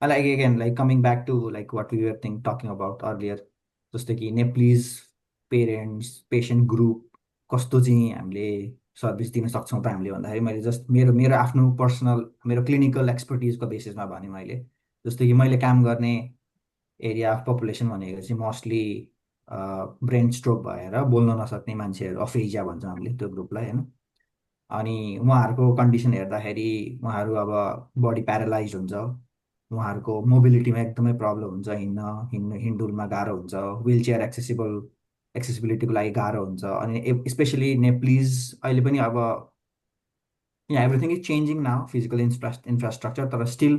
Like again, like coming back to like what we were talking about earlier, जस्तो कि Nepalese parents patient group कस्तो चाहिँ हामीले service दिन सक्छौँ त हामीले भन्दाखेरि मैले जस्ट मेरो मेरो आफ्नो पर्सनल मेरो क्लिनिकल एक्सपर्टिजको बेसिसमा भने मैले जस्तो कि मैले काम गर्ने एरिया अफ पपुलेसन भनेको चाहिँ मोस्टली ब्रेन स्ट्रोक भएर बोल्न नसक्ने मान्छेहरू अफेजिया भन्छ हामीले त्यो ग्रुपलाई होइन। अनि उहाँहरूको कन्डिसन हेर्दाखेरि उहाँहरू अब बडी प्यारालाइज हुन्छ, उहाँहरूको मोबिलिटीमा एकदमै प्रब्लम हुन्छ, हिँडुलमा गाह्रो हुन्छ, विल चेयर एक्सेसिबिलिटीको लागि गाह्रो हुन्छ। अनि स्पेसली नेप्लिज अहिले पनि अब यहाँ everything is changing now physical infrastructure, तर स्टिल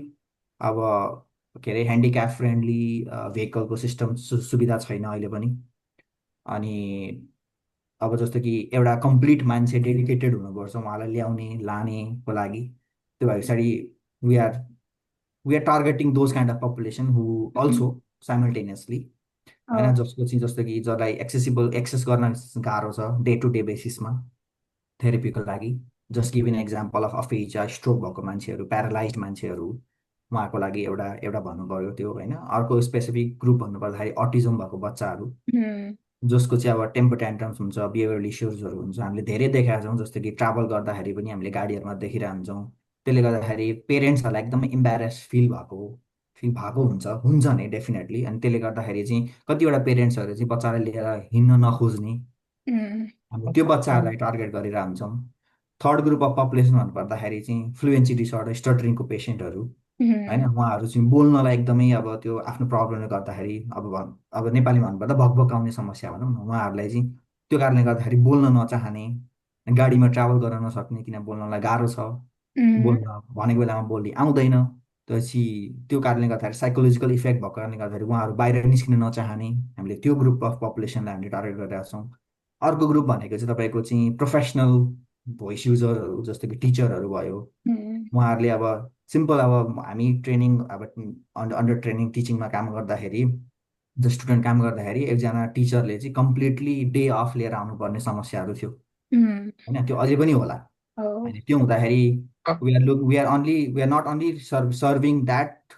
अब के अरे ह्यान्डिक्याप फ्रेन्डली भेहिकलको सिस्टम सुविधा छैन अहिले पनि। अनि अब जस्तो कि एउटा कम्प्लिट मान्छे डेडिकेटेड हुनुपर्छ उहाँलाई ल्याउने लानेको लागि। त्यो भए पछाडि we are we are targeting those kind of population who also simultaneously होइन, जसको चाहिँ जस्तो कि जसलाई एक्सेस गर्न गाह्रो छ डे टु डे बेसिसमा थेरेपीको लागि। Just give an example of aphasia, stroke भएको मान्छेहरू, प्यारालाइज मान्छेहरू, उहाँको लागि एउटा एउटा भन्नुभयो त्यो होइन। अर्को स्पेसिफिक ग्रुप भन्नुपर्दाखेरि अटिजम भएको बच्चाहरू जसको चाहिँ अब टेम्पर ट्यान्ट्रम्स हुन्छ, बिहेभियरल इस्युजहरू हुन्छ, हामीले धेरै देखाएको छौँ। जस्तो कि ट्राभल गर्दाखेरि पनि हामीले गाडीहरूमा देखिरहेको हुन्छौँ। त्यसले गर्दाखेरि पेरेन्ट्सहरूलाई एकदमै इम्बारेस फिल भएको हुन्छ नि डेफिनेटली। अनि त्यसले गर्दाखेरि चाहिँ कतिवटा पेरेन्ट्सहरू चाहिँ बच्चालाई लिएर हिँड्न नखोज्ने, हामी त्यो बच्चाहरूलाई टार्गेट गरेर हुन्छौँ। थर्ड ग्रुप अफ पपुलेसन भन्नुपर्दाखेरि चाहिँ फ्लुएन्सी डिसअर्डर स्टटरिङको पेसेन्टहरू होइन, उहाँहरू चाहिँ बोल्नलाई एकदमै अब त्यो आफ्नो प्रब्लमले गर्दाखेरि अब नेपालीमा भन्नुपर्दा भकभकाउने समस्या भनौँ न, उहाँहरूलाई चाहिँ त्यो कारणले गर्दाखेरि बोल्न नचाहने, गाडीमा ट्राभल गर्न नसक्ने, किन बोल्नलाई गाह्रो छ, बोल्न भनेको बेलामा बोली आउँदैन। त्यसपछि त्यो कारणले गर्दाखेरि साइकोलोजिकल इफेक्ट भएको कारणले गर्दाखेरि उहाँहरू बाहिर निस्किन नचाहने, हामीले त्यो ग्रुप अफ पपुलेसनलाई हामीले टार्गेट गरिरहेको छौँ। अर्को ग्रुप भनेको चाहिँ तपाईँको चाहिँ प्रोफेसनल भोइस युजरहरू जस्तो कि टिचरहरू भयो। उहाँहरूले अब सिम्पल अब हामी ट्रेनिङ अब अन्डर ट्रेनिङ टिचिङमा काम गर्दाखेरि द स्टुडेन्ट काम गर्दाखेरि एकजना टिचरले चाहिँ कम्प्लिटली डे अफ लिएर आउनुपर्ने समस्याहरू थियो होइन। त्यो अझै पनि होला होइन। त्यो हुँदाखेरि we are not only serving that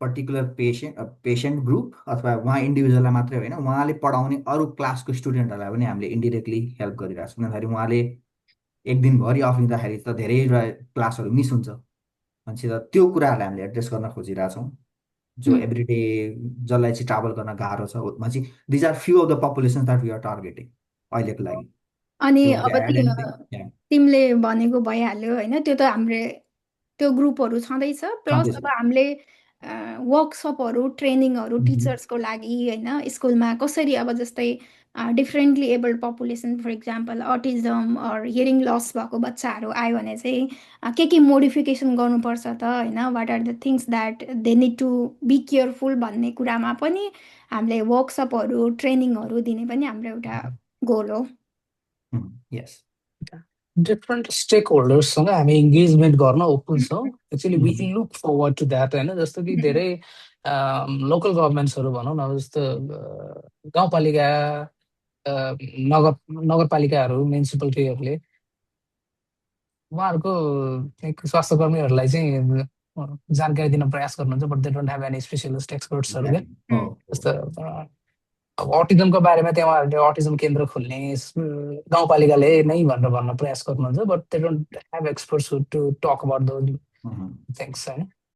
particular patient group अथवा उहाँ इन्डिभिजुअललाई मात्रै होइन, उहाँले पढाउने अरू क्लासको स्टुडेन्टहरूलाई पनि हामीले इन्डिरेक्टली हेल्प गरिरहेको छौँ। किनभने उहाँले एक दिनभरि अफ लिँदाखेरि त धेरै क्लासहरू मिस हुन्छ भनेपछि त त्यो कुराहरूलाई हामीले एड्रेस गर्न खोजिरहेछौँ। जो एभ्रिडे जसलाई चाहिँ ट्राभल गर्न गाह्रो छ भनेपछि these are few of the population that we are targeting अहिलेको लागि। अनि यु अब एड एनिथिङ? तिमीले भनेको भइहाल्यो होइन, त्यो त हाम्रो त्यो ग्रुपहरू छँदैछ। प्लस छँदैछ। अब हामीले वर्कसपहरू ट्रेनिङहरू टिचर्सको लागि होइन, स्कुलमा कसरी अब जस्तै differently abled population for example autism or hearing loss भएको बच्चाहरू आयो भने चाहिँ के मोडिफिकेसन गर्नुपर्छ त होइन, what are the things that they need to be careful भन्ने कुरामा पनि हामीले वर्कसपहरू ट्रेनिङहरू दिने पनि हाम्रो एउटा गोल हो। यस, डिफ्रेन्ट स्टेक होल्डर्ससँग हामी इङ्गेजमेन्ट गर्न ओपन छौँ। Actually we look forward to that होइन। जस्तो कि धेरै लोकल गभर्मेन्ट्सहरू भनौँ न, अब जस्तो गाउँपालिका नगरपालिकाहरू म्युनिसिपालिटीहरूले उहाँहरूको स्वास्थ्य कर्मीहरूलाई चाहिँ जानकारी दिन प्रयास गर्नुहुन्छ, but they don't have any specialist एक्सपर्ट्सहरू क्या। जस्तो अब अटिजमको बारेमा त्यहाँ उहाँहरूले अटिजम केन्द्र खोल्ने गाउँपालिकाले नै भनेर भन्न प्रयास गर्नुहुन्छ, but they don't have experts to talk about those things होइन।